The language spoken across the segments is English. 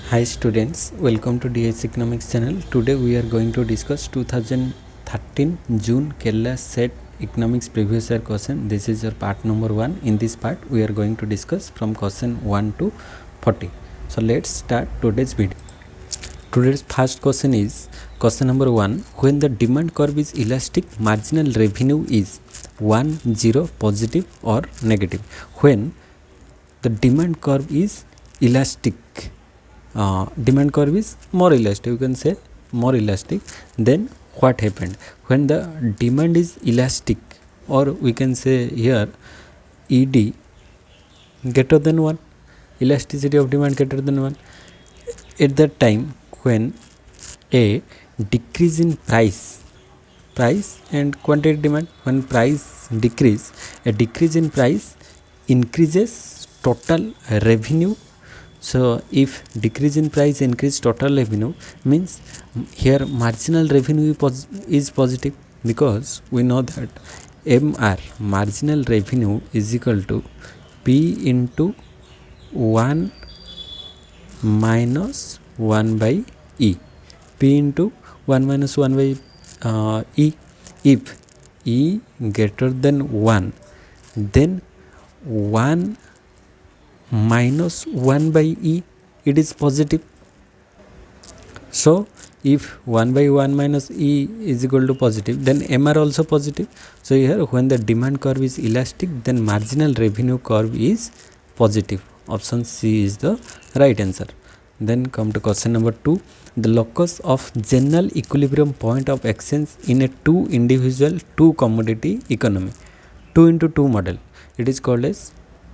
Hi students, welcome to DH Economics channel. Today we are going to discuss 2013 June Kerala set economics previous year question. This is your part number 1. In this part we are going to discuss from question 1 to 40. So let's start today's video. Today's first question is question number 1. When the demand curve is elastic, marginal revenue is 1, 0, positive or negative. When the demand curve is elastic, demand curve is more elastic, you can say more elastic, then what happened? When the demand is elastic, or we can say here ED greater than 1, elasticity of demand greater than 1, at that time when a decrease in price and quantity demand, when price decrease, a decrease in price increases total revenue. So if decrease in price increase total revenue, means here marginal revenue is positive, because we know that MR, marginal revenue, is equal to P into 1 minus 1 by E. P into 1 minus 1 by E. If E greater than 1, then 1 minus 1 by E, it is positive. So if 1 by 1 minus E is equal to positive, then MR also positive. So here when the demand curve is elastic, then marginal revenue curve is positive. Option C is the right answer. Then come to question number 2. The locus of general equilibrium point of exchange in a two individual two commodity economy, 2 into 2 model, it is called as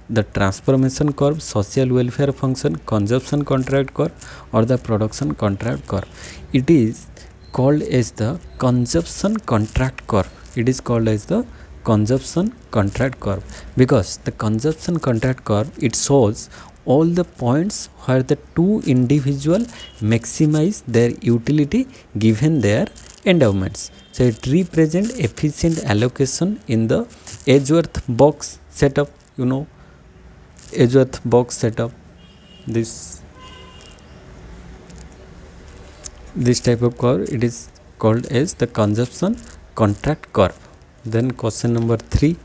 the transformation curve, social welfare function, consumption contract curve, or the production contract curve. It is called as the consumption contract curve. It is called as the consumption contract curve, because the consumption contract curve, it shows all the points where the two individual maximize their utility given their endowments. So it represents efficient allocation in the Edgeworth box setup. You know Edgeworth box setup, this type of curve, it is called as the consumption contract curve. Then question number 3.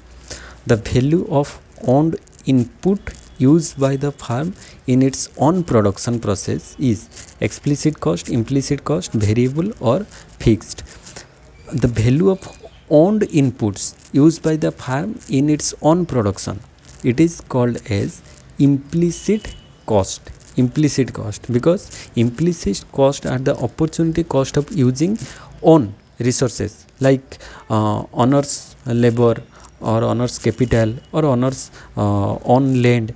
The value of owned input used by the firm in its own production process is explicit cost, implicit cost, variable or fixed. The value of owned inputs used by the firm in its own production, it is called as implicit cost. Implicit cost, because implicit cost are the opportunity cost of using own resources, like owner's labor or owner's capital or owner's own land,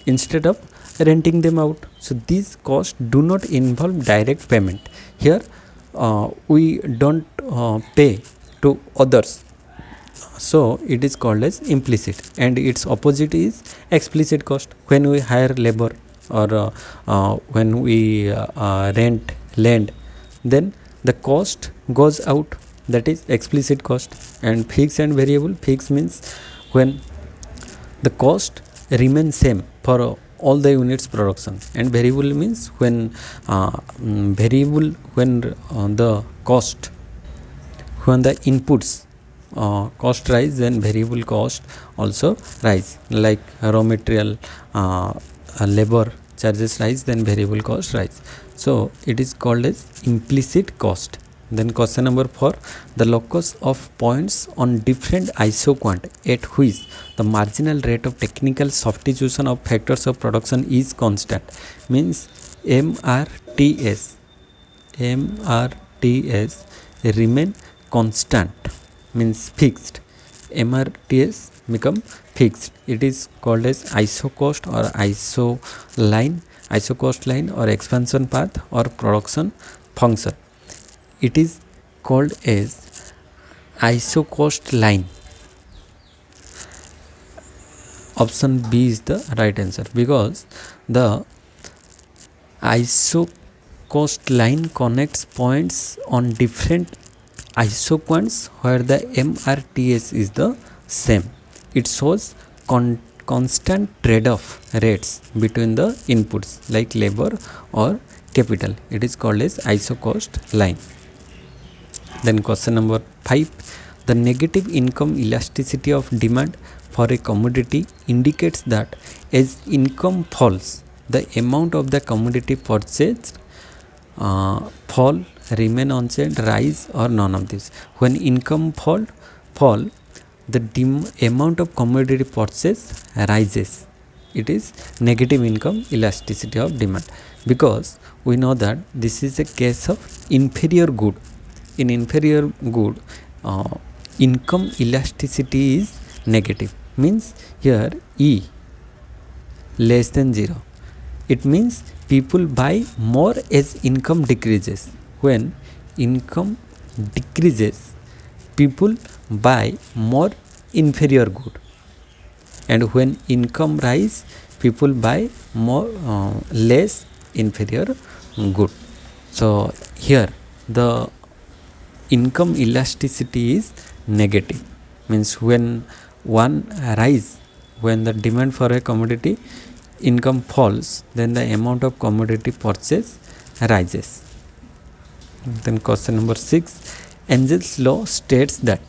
instead of renting them out. So these costs do not involve direct payment. Here we don't pay to others, so it is called as implicit, and its opposite is explicit cost. When we hire labor or when we rent land, then the cost goes out, that is explicit cost. And fixed and variable, fixed means when the cost remains same for all the units production, and variable means when the cost, when the inputs cost rise, then variable cost also rise, like raw material, labor charges rise, then variable cost rise. So it is called as implicit cost. Then question number 4. The locus of points on different isoquant at which the marginal rate of technical substitution of factors of production is constant, means MRTS remain constant, means fixed. MRTS become fixed. It is called as isocost or isocost line or expansion path or production function. It is called as isocost line. Option B is the right answer, because the isocost line connects points on different isoquants where the MRTS is the same. It shows constant trade-off rates between the inputs like labor or capital. It is called as isocost line. Then question number 5. The negative income elasticity of demand for a commodity indicates that as income falls, the amount of the commodity purchased fall, remain unchanged, rise, or none of this. When income fall, the amount of commodity purchase rises. It is negative income elasticity of demand, because we know that this is a case of inferior good. In inferior good, income elasticity is negative, means here E less than 0. It means people buy more as income decreases. When income decreases, people buy more inferior good, and when income rise, people buy more less inferior good. So here the income elasticity is negative, means when one rise, when the demand for a commodity, income falls, then the amount of commodity purchase rises. Then question number 6. Engel's law states that,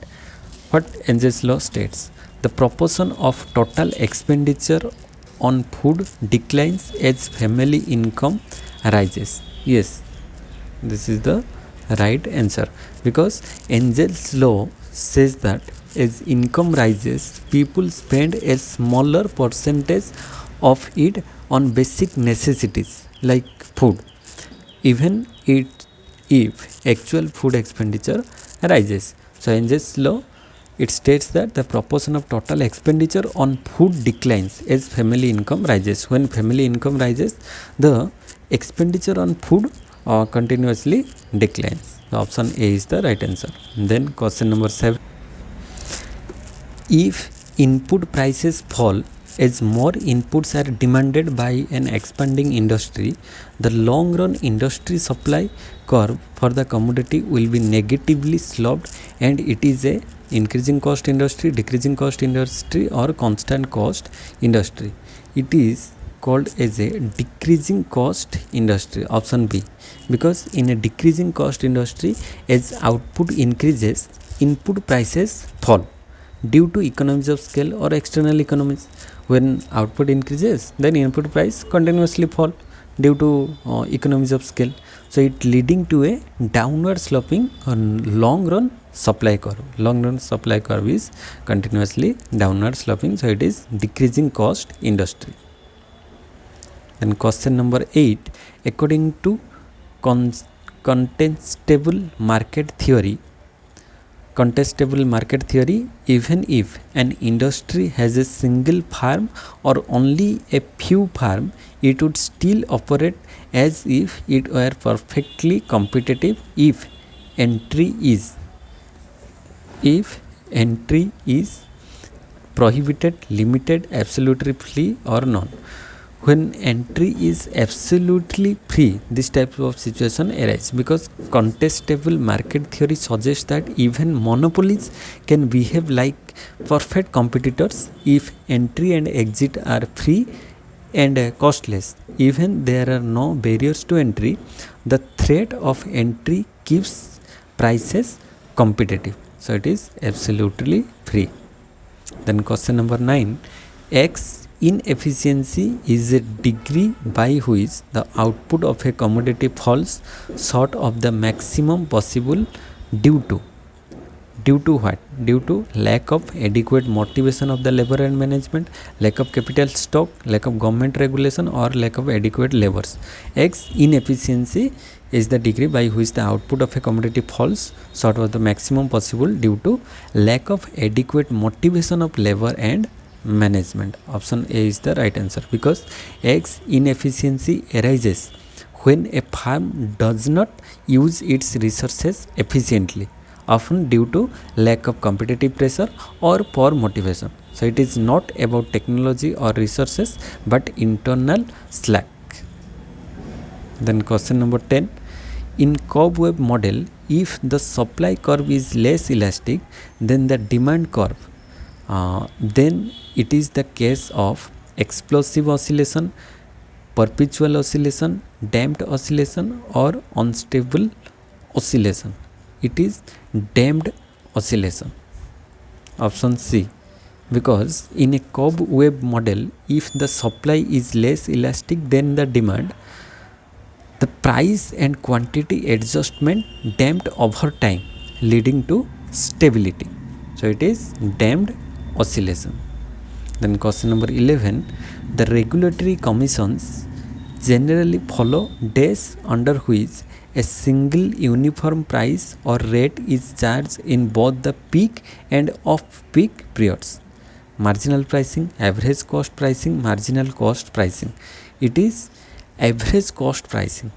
what Engel's law states? The proportion of total expenditure on food declines as family income rises. Yes, this is the right answer, because Engel's law says that as income rises, people spend a smaller percentage of it on basic necessities like food, even if actual food expenditure rises. So Engel's law, it states that the proportion of total expenditure on food declines as family income rises. When family income rises, the expenditure on food continuously declines. So option A is the right answer. Then question number 7. If input prices fall as more inputs are demanded by an expanding industry, the long run industry supply curve for the commodity will be negatively sloped, and it is a increasing cost industry, decreasing cost industry, or constant cost industry. It is called as a decreasing cost industry, option B, because in a decreasing cost industry, as output increases, input prices fall due to economies of scale or external economies. When output increases, then input price continuously fall due to economies of scale. So it leading to a downward sloping long run supply curve. Long run supply curve is continuously downward sloping, so it is decreasing cost industry. Then question number 8. According to contestable market theory, even if an industry has a single firm or only a few firms, it would still operate as if it were perfectly competitive if entry is prohibited, limited, absolutely free, or none. When entry is absolutely free, this type of situation arises, because contestable market theory suggests that even monopolies can behave like perfect competitors if entry and exit are free and costless. Even there are no barriers to entry, the threat of entry keeps prices competitive. So it is absolutely free. Then question number 9. X inefficiency is a degree by which the output of a commodity falls short of the maximum possible due to what? Due to lack of adequate motivation of the labor and management, lack of capital stock, lack of government regulation, or lack of adequate labors. X inefficiency is the degree by which the output of a commodity falls short of the maximum possible due to lack of adequate motivation of labor and management. Option A is the right answer, because X inefficiency arises when a firm does not use its resources efficiently, often due to lack of competitive pressure or poor motivation. So it is not about technology or resources, but internal slack. Then question number 10. In cobweb model, if the supply curve is less elastic than the demand curve, then it is the case of explosive oscillation, perpetual oscillation, damped oscillation, or unstable oscillation. It is damped oscillation. Option C. Because in a cobweb model, if the supply is less elastic than the demand, the price and quantity adjustment damped over time, leading to stability. So it is damped oscillation. Then question number 11, the regulatory commissions generally follow days under which a single uniform price or rate is charged in both the peak and off-peak periods. Marginal pricing, average cost pricing, marginal cost pricing. It is average cost pricing.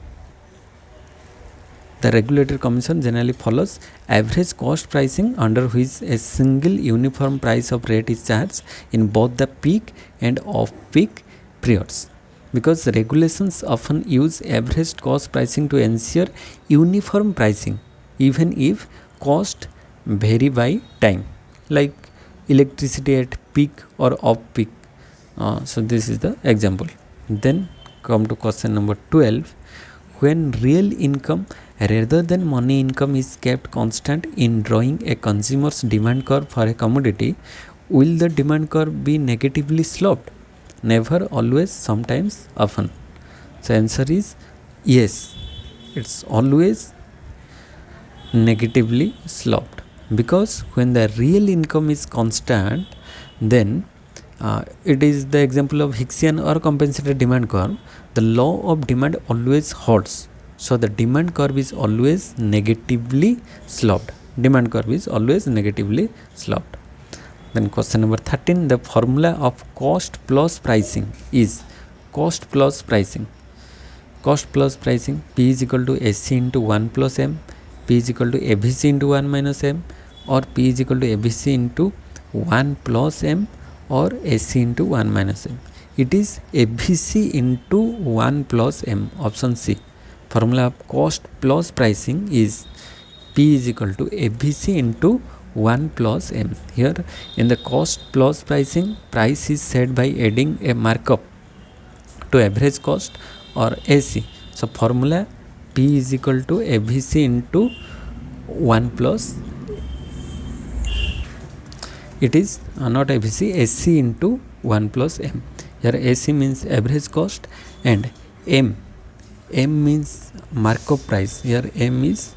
The regulatory commission generally follows average cost pricing, under which a single uniform price of rate is charged in both the peak and off-peak periods. Because regulations often use average cost pricing to ensure uniform pricing, even if cost vary by time, like electricity at peak or off-peak. So this is the example. Then come to question number 12. When real income rather than money income is kept constant in drawing a consumer's demand curve for a commodity, will the demand curve be negatively sloped? Never, always, sometimes, often. So answer is yes. It's always negatively sloped, because when the real income is constant, then it is the example of Hicksian or compensated demand curve. The law of demand always holds. So the demand curve is always negatively sloped. Demand curve is always negatively sloped. Then question number 13, the formula of cost plus pricing is cost plus pricing. Cost plus pricing, P is equal to SC into 1 plus M, P is equal to ABC into 1 minus M, or P is equal to ABC into 1 plus M, or AC into 1 minus M. It is ABC into 1 plus M. Option C. Formula of cost plus pricing is P is equal to ABC into 1 plus M. Here in the cost plus pricing, price is set by adding a markup to average cost or AC. So formula P is equal to ABC into 1 plus, it is not ABC, SC into 1 plus M. Here AC means average cost and M means markup price. Here M is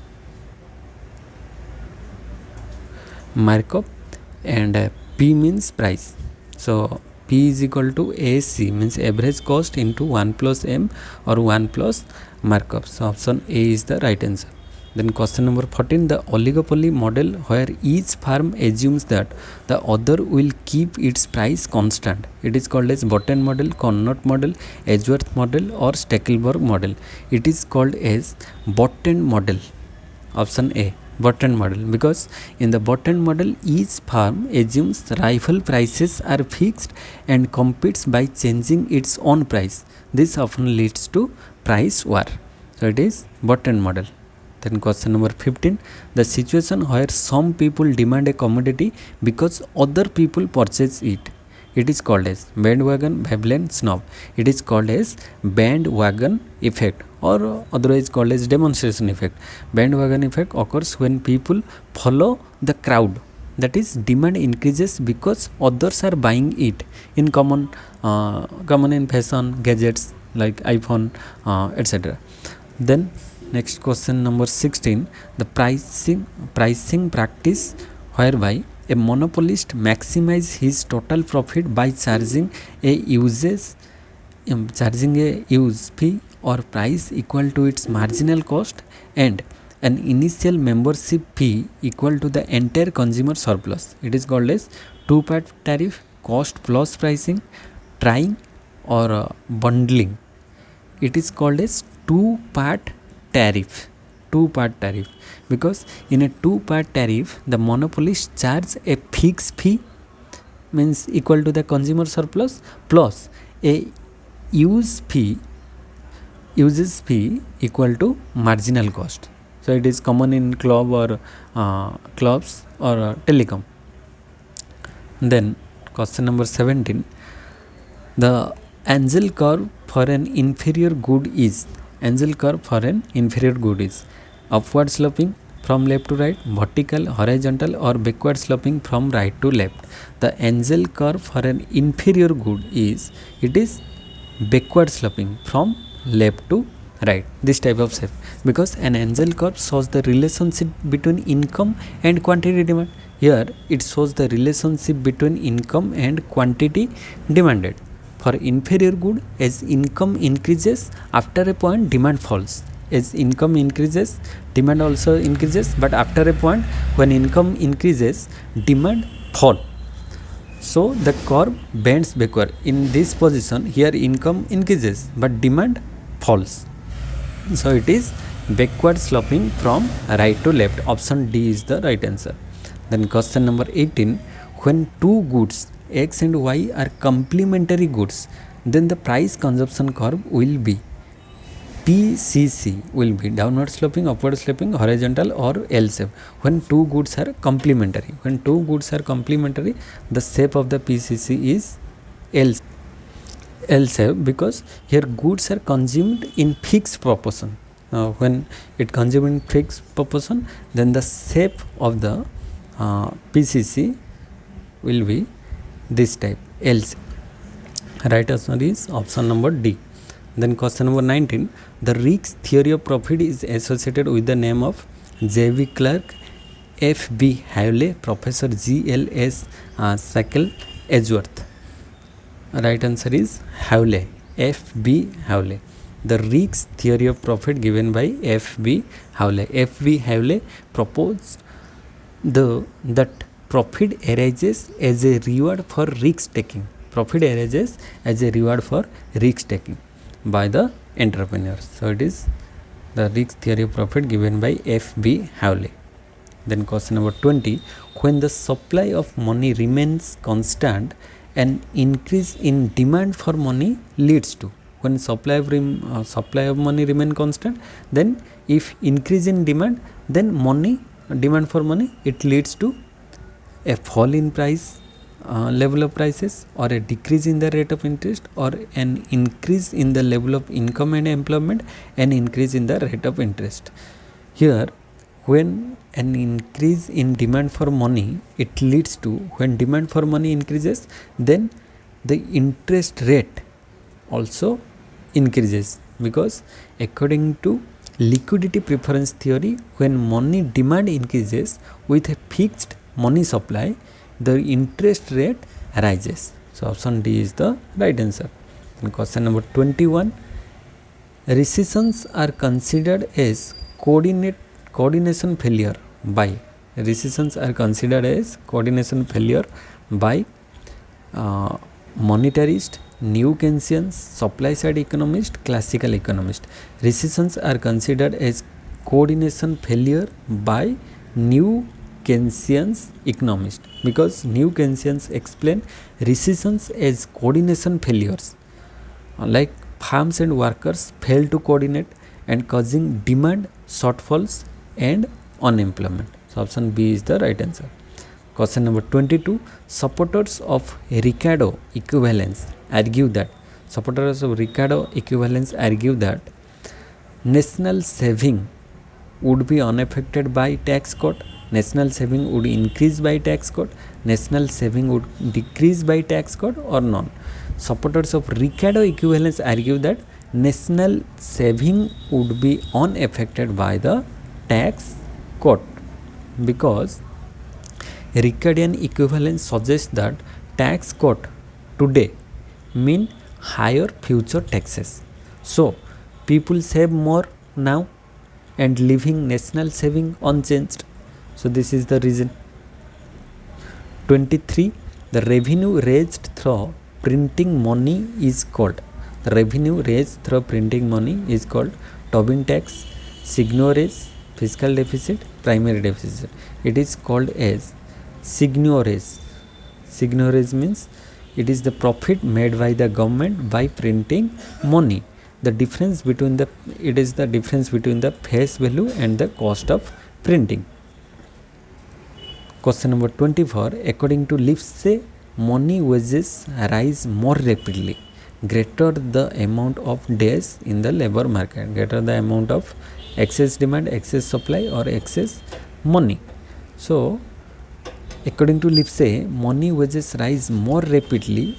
markup and P means price. So P is equal to AC means average cost into 1 plus M or 1 plus markup. So option A is the right answer. Then question number 14, the oligopoly model where each firm assumes that the other will keep its price constant. It is called as Botten model, Carnot model, Edgeworth model, or Stackelberg model. It is called as Botten model. Option A, Botten model, because in the Botten model each firm assumes rival prices are fixed and competes by changing its own price. This often leads to price war. So it is Botten model. Then question number 15, the situation where some people demand a commodity because other people purchase it. It is called as bandwagon, Veblen, snob. It is called as bandwagon effect, or otherwise called as demonstration effect. Bandwagon effect occurs when people follow the crowd. That is, demand increases because others are buying it in common in fashion, gadgets like iPhone, etc. Then next question number 16, the pricing practice whereby a monopolist maximizes his total profit by charging a use fee or price equal to its marginal cost and an initial membership fee equal to the entire consumer surplus. It is called as two-part tariff, cost plus pricing, trying, or bundling. It is called as two-part tariff, because in a two-part tariff the monopolist charge a fixed fee means equal to the consumer surplus plus a uses fee equal to marginal cost. So it is common in clubs or telecom. Then question number 17, the angel curve for an inferior good is upward sloping from left to right, vertical, horizontal, or backward sloping from right to left. The angel curve for an inferior good is backward sloping from left to right, this type of shape, because an angel curve shows the relationship between income and quantity demand. Here it shows the relationship between income and quantity demanded. For inferior good, as income increases, after a point demand falls. As income increases, demand also increases, but after a point when income increases, demand fall. So the curve bends backward. In this position, here income increases but demand falls. So it is backward sloping from right to left. Option D is the right answer. Then question number 18, when two goods X and Y are complementary goods, then the price consumption curve will be PCC, will be downward sloping, upward sloping, horizontal, or L shape. When two goods are complementary, the shape of the PCC is L shape, because here goods are consumed in fixed proportion. When it consumed in fixed proportion, then the shape of the PCC will be this type, L shape. Right answer is option number D. Then question number 19, the Rick's theory of profit is associated with the name of J.V. Clark, F.B. Hawley, Professor G.L.S. Shackle Edgeworth. Right answer is Hawley, F.B. Hawley. The Rick's theory of profit given by F.B. Hawley. F.B. Hawley proposed that profit arises as a reward for risk taking. Profit arises as a reward for risk taking by the entrepreneurs. So it is the Rick's theory of profit given by F.B. Hawley. Then question number 20, when the supply of money remains constant, an increase in demand for money leads to. When supply of money remain constant, then if increase in demand, then demand for money, it leads to a fall in price, level of prices, or a decrease in the rate of interest, or an increase in the level of income and employment, and increase in the rate of interest. Here, when an increase in demand for money, it leads to, when demand for money increases, then the interest rate also increases, because according to liquidity preference theory, when money demand increases with a fixed money supply, the interest rate rises. So option D is the right answer. And question number 21, recessions are considered as coordination failure by monetarist, New Keynesians, supply side economist, classical economist. Recessions are considered as coordination failure by New Keynesians economist, because New Keynesians explain recessions as coordination failures, like farms and workers fail to coordinate and causing demand shortfalls and unemployment. So option B is the right answer. Question number 22, supporters of Ricardo equivalence argue that national saving would be unaffected by tax cut, national saving would increase by tax cut, national saving would decrease by tax cut, or none. Supporters of Ricardo equivalence argue that national saving would be unaffected by the tax cut, because Ricardian equivalence suggests that tax cut today mean higher future taxes. So people save more now and leaving national saving unchanged. So this is the reason. 23, the revenue raised through printing money is called. Tobin tax, signorage, fiscal deficit, primary deficit. It is called as signorage. Signorage means it is the profit made by the government by printing money. It is the difference between the face value and the cost of printing. Question number 24. According to Lipse, money wages rise more rapidly greater the amount of days in the labor market, greater the amount of excess demand, excess supply or excess money. So according to Lipse, money wages rise more rapidly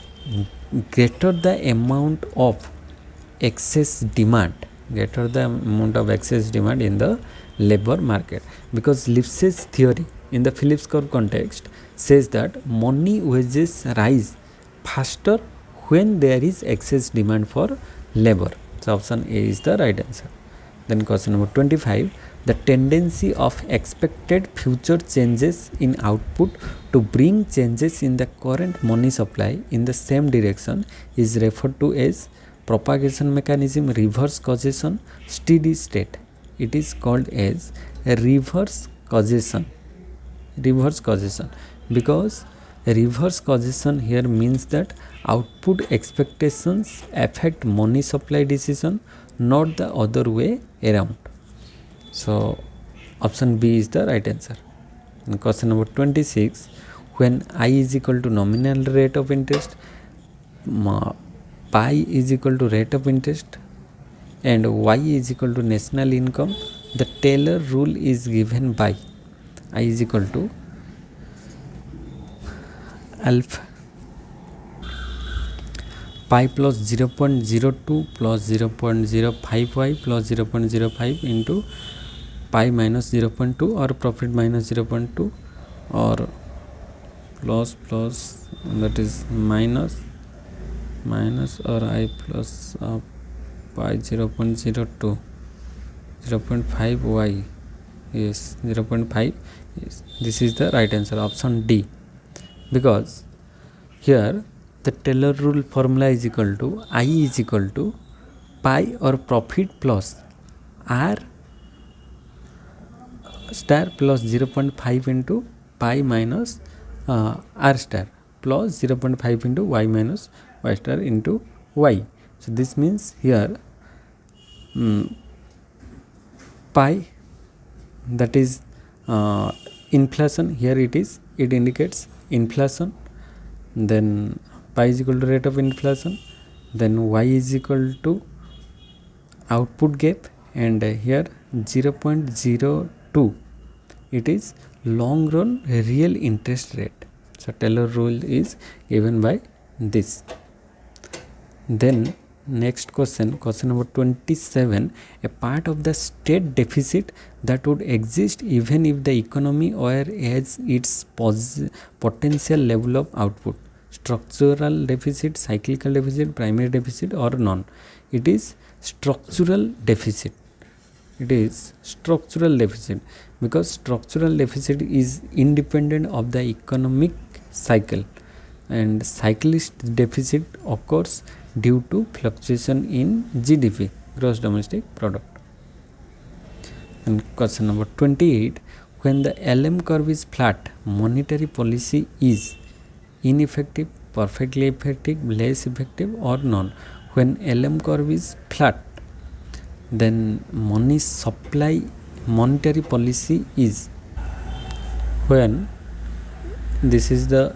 greater the amount of excess demand, greater the amount of excess demand in the labor market, because Lipse's theory in the Phillips curve context says that money wages rise faster when there is excess demand for labor. So option A is the right answer. Then question number 25. The tendency of expected future changes in output to bring changes in the current money supply in the same direction is referred to as propagation mechanism, reverse causation, steady state. It is called as a reverse causation. Reverse causation, because reverse causation here means that output expectations affect money supply decision, not the other way around. So option B is the right answer. And question number 26. When I is equal to nominal rate of interest, pi is equal to rate of interest, and y is equal to national income, the Taylor rule is given by I is equal to alpha pi plus 0.02 plus 0.05y plus 0.05 into pi minus 0.2 or profit minus 0.2 or plus that is minus or I plus pi 0.02 0.5y. Yes, 0.5. Yes, this is the right answer, option D, because here the Taylor rule formula is equal to I is equal to pi or profit plus r star plus 0.5 into pi minus r star plus 0.5 into y minus y star into y. So this means here pi, that is inflation, here it indicates inflation, then pi is equal to rate of inflation, then y is equal to output gap, and here 0.02 it is long run real interest rate. So Taylor rule is given by this. Then next question number 27. A part of the state deficit that would exist even if the economy were at its potential level of output: structural deficit, cyclical deficit, primary deficit or none. It is structural deficit. It is structural deficit because structural deficit is independent of the economic cycle, and cyclic deficit occurs due to fluctuation in GDP, gross domestic product. And question number 28. When the LM curve is flat, monetary policy is ineffective, perfectly effective, less effective or none. When LM curve is flat, then monetary policy is, when this is the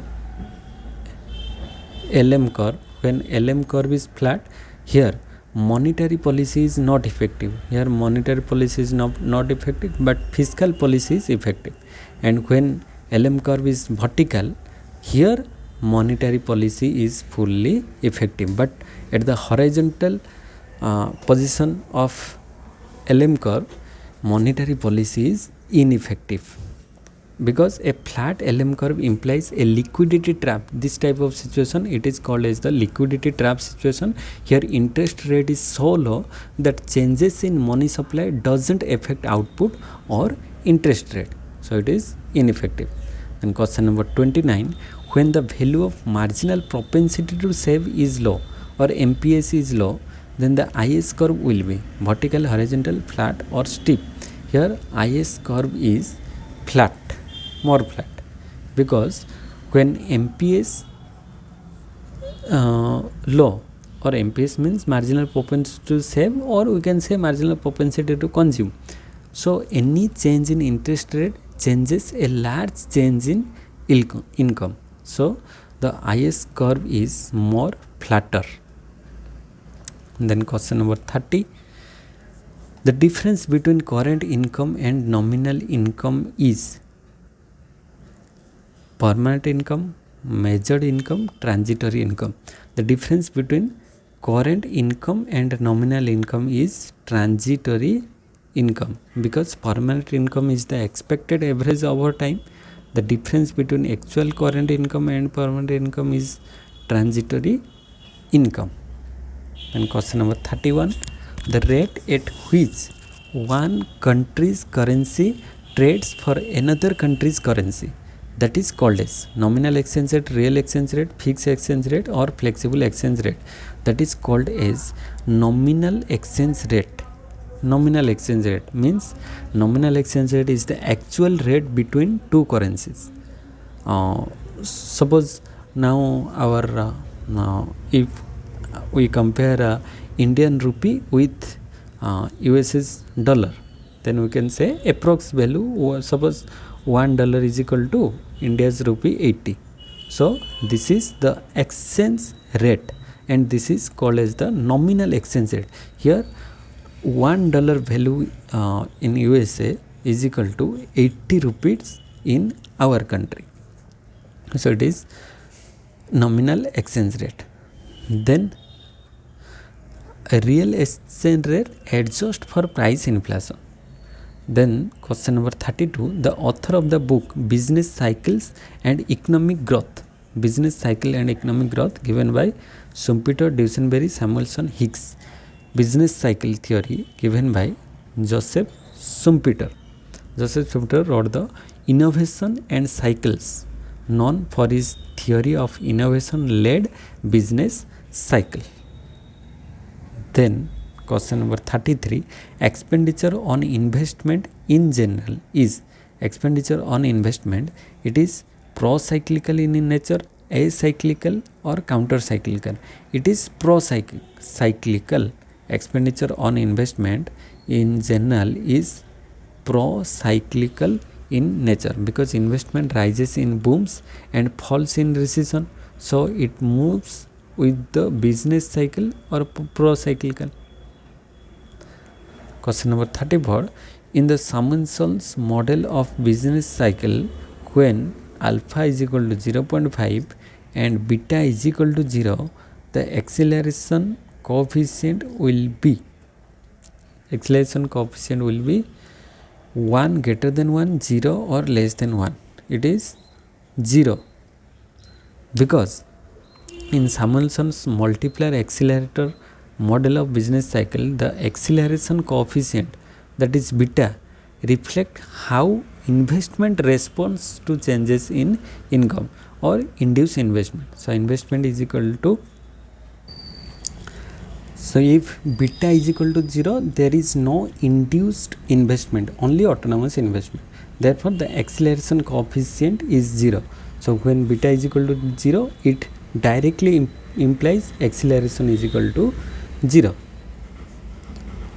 LM curve, when LM curve is flat, here monetary policy is not effective. Here monetary policy is not effective, but fiscal policy is effective. And when LM curve is vertical, here monetary policy is fully effective, but at the horizontal position of LM curve, monetary policy is ineffective, because a flat LM curve implies a liquidity trap. This type of situation, it is called as the liquidity trap situation. Here interest rate is so low that changes in money supply doesn't affect output or interest rate, so it is ineffective. And question number 29. When the value of marginal propensity to save is low or MPS is low, then the IS curve will be vertical, horizontal, flat or steep. Here IS curve is flat, more flat, because when MPS low, or MPS means marginal propensity to save, or we can say marginal propensity to consume. So any change in interest rate changes a large change in income. So the IS curve is more flatter. Then question number 30. The difference between current income and nominal income is permanent income, measured income, transitory income. The difference between current income and nominal income is transitory income, because permanent income is the expected average over time. The difference between actual current income and permanent income is transitory income. And question number 31. The rate at which one country's currency trades for another country's currency, that is called as nominal exchange rate, real exchange rate, fixed exchange rate, or flexible exchange rate. That is called as nominal exchange rate. Nominal exchange rate means nominal exchange rate is the actual rate between two currencies. Suppose now our if we compare Indian rupee with US's dollar, then we can say approx value, suppose $1 is equal to India's rupee 80. So this is the exchange rate, and this is called as the nominal exchange rate. Here $1 value in USA is equal to 80 rupees in our country. So it is nominal exchange rate. Then a real exchange rate adjust for price inflation. Then question number 32. The author of the book Business Cycles and Economic Growth, Business Cycle and Economic Growth, given by Schumpeter, Duesenberry, Samuelson, Hicks. Business cycle theory given by Joseph Schumpeter. Joseph Schumpeter wrote the Innovation and Cycles, known for his theory of innovation-led business cycle. Then question number 33. Expenditure on investment in general is expenditure on investment. It is pro-cyclical in nature, acyclical, or counter-cyclical. It is pro-cyclical. Expenditure on investment in general is pro-cyclical in nature, because investment rises in booms and falls in recession. So it moves with the business cycle or pro-cyclical. Question number 34. In the Samuelson's model of business cycle, when alpha is equal to 0.5 and beta is equal to 0, the acceleration coefficient will be 1 greater than 1, 0 or less than 1. It is 0, because in Samuelson's multiplier accelerator model of business cycle, the acceleration coefficient, that is beta, reflect how investment responds to changes in income or induce investment. So investment is equal to, so if beta is equal to 0, there is no induced investment, only autonomous investment. Therefore the acceleration coefficient is 0. So when beta is equal to 0, it directly implies acceleration is equal to 0.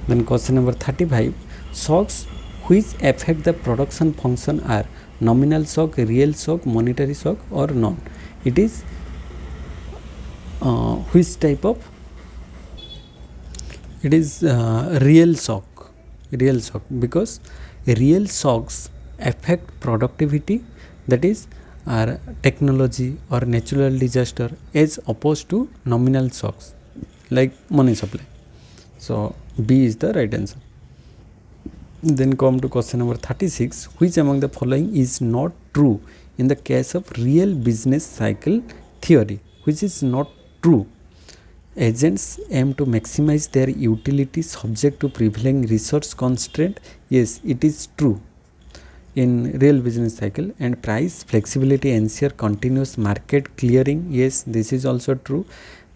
Then question number 35. Shocks which affect the production function are nominal shock, real shock, monetary shock, or none. It is which type of? It is real shock, because real shocks affect productivity, that is our technology or natural disaster, as opposed to nominal shocks like money supply. So B is the right answer. Then come to question number 36. Which among the following is not true in the case of real business cycle theory? Which is not true? Agents aim to maximize their utility subject to prevailing resource constraint. Yes, it is true in real business cycle. And price flexibility ensure continuous market clearing. Yes, this is also true.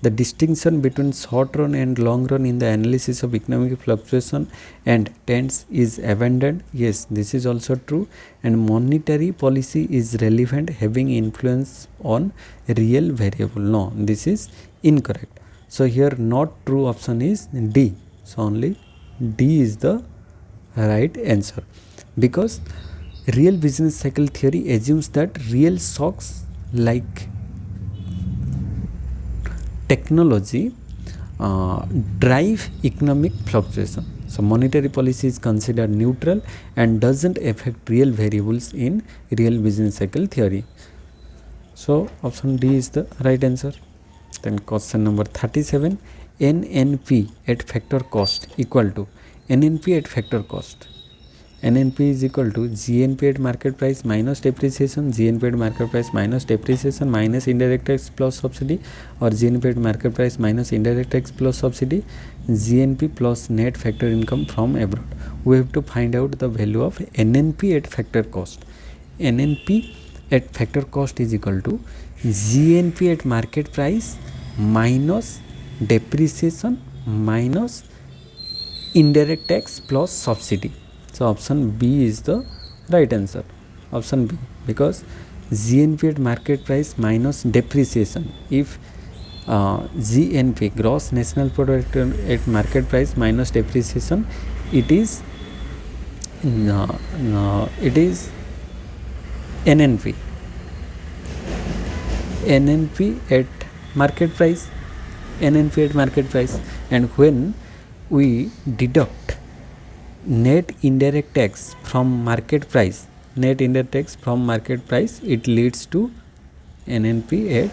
The distinction between short run and long run in the analysis of economic fluctuation and trends is abandoned. Yes, this is also true. And monetary policy is relevant, having influence on real variable. No, this is incorrect. So here not true option is D. So only D is the right answer, because real business cycle theory assumes that real shocks like technology drive economic fluctuation. So monetary policy is considered neutral and doesn't affect real variables in real business cycle theory. So option D is the right answer. Then question number 37, NNP at factor cost equal to NNP at factor cost. NNP is equal to GNP at market price minus depreciation, GNP at market price minus depreciation minus indirect tax plus subsidy, or GNP at market price minus indirect tax plus subsidy, GNP plus net factor income from abroad. We have to find out the value of NNP at factor cost. NNP at factor cost is equal to GNP at market price minus depreciation minus indirect tax plus subsidy. So option B is the right answer. Option B, because GNP at market price minus depreciation. If GNP, gross national product at market price minus depreciation, it is NNP. NNP at market price. NNP at market price. And when we deduct net indirect tax from market price, net indirect tax from market price, it leads to NNP at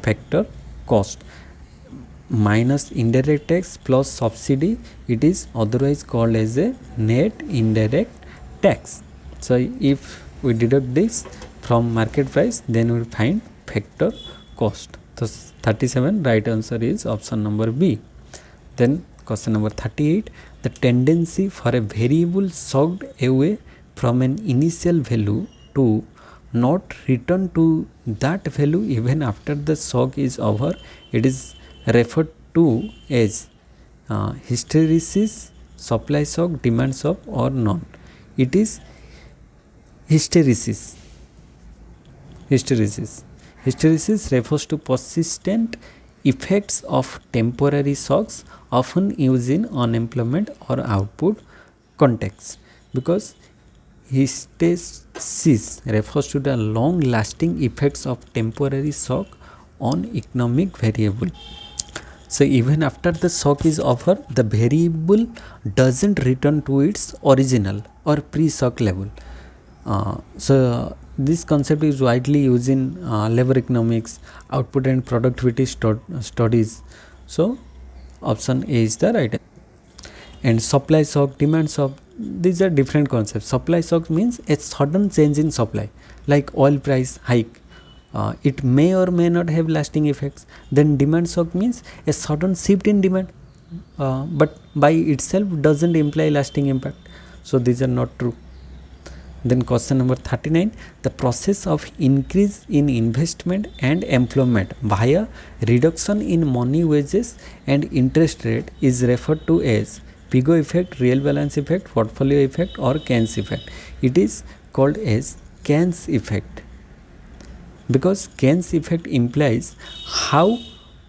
factor cost. Minus indirect tax plus subsidy, it is otherwise called as a net indirect tax. So if we deduct this from market price, then we will find factor cost. So 37 right answer is option number B. Then question number 38, the tendency for a variable shocked away from an initial value to not return to that value even after the shock is over, it is referred to as hysteresis, supply shock, demand shock, or none. It is hysteresis. Hysteresis. Hysteresis refers to persistent effects of temporary shocks often used in unemployment or output context, because hysteresis refers to the long lasting effects of temporary shock on economic variable. So even after the shock is over, the variable doesn't return to its original or pre-shock level. So this concept is widely used in labor economics, output and productivity studies. So option A is the right. And supply shock, demand shock, these are different concepts. Supply shock means a sudden change in supply, like oil price hike. It may or may not have lasting effects. Then demand shock means a sudden shift in demand, but by itself doesn't imply lasting impact. So these are not true. Then question number 39, the process of increase in investment and employment via reduction in money, wages and interest rate is referred to as Pigot effect, real balance effect, portfolio effect, or Keynes effect. It is called as Keynes effect, because Keynes effect implies how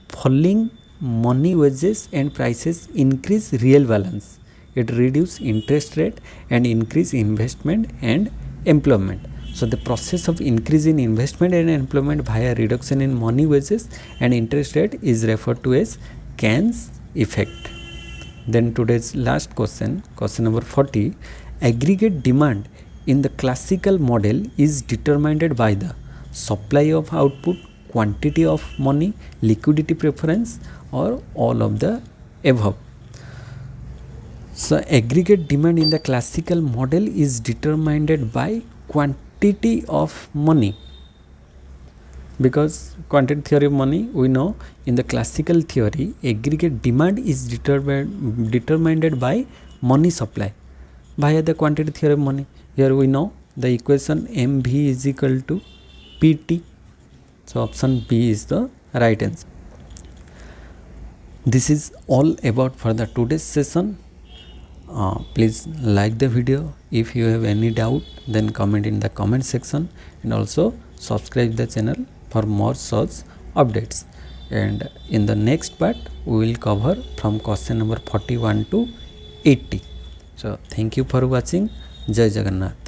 falling money, wages and prices increase real balance. It reduces interest rate and increase investment and employment. So the process of increase in investment and employment via reduction in money, wages and interest rate is referred to as Keynes effect. Then today's last question, question number 40, aggregate demand in the classical model is determined by the supply of output, quantity of money, liquidity preference, or all of the above. So aggregate demand in the classical model is determined by quantity of money, because quantity theory of money, we know in the classical theory aggregate demand is determined by money supply via the quantity theory of money. Here we know the equation MV is equal to PT. So option B is the right answer. This is all about for the today's session. Please like the video. If you have any doubt, then comment in the comment section, and also subscribe the channel for more such updates. And in the next part we will cover from question number 41 to 80. So thank you for watching. Jai Jagannath.